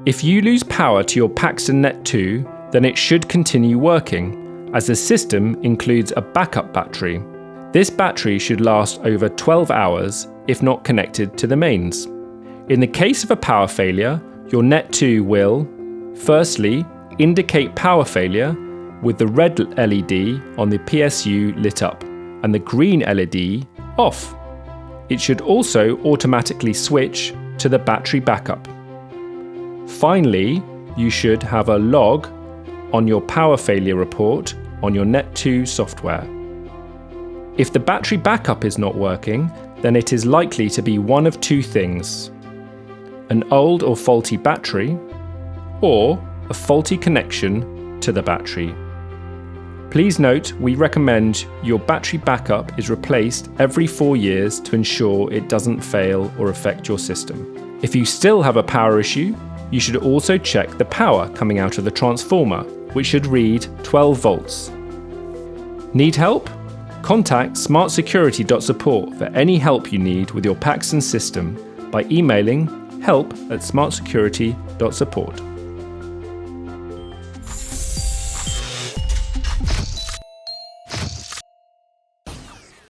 If you lose power to your Paxton Net2, then it should continue working, as the system includes a backup battery. This battery should last over 12 hours if not connected to the mains. In the case of a power failure, your Net2 will, firstly, indicate power failure with the red LED on the PSU lit up and the green LED off. It should also automatically switch to the battery backup. Finally, you should have a log on your power failure report on your Net2 software. If the battery backup is not working, then it is likely to be one of two things: an old or faulty battery, or a faulty connection to the battery. Please note, we recommend your battery backup is replaced every 4 years to ensure it doesn't fail or affect your system. If you still have a power issue, you should also check the power coming out of the transformer, which should read 12 volts. Need help? Contact smartsecurity.support for any help you need with your Paxton system by emailing help@smartsecurity.support.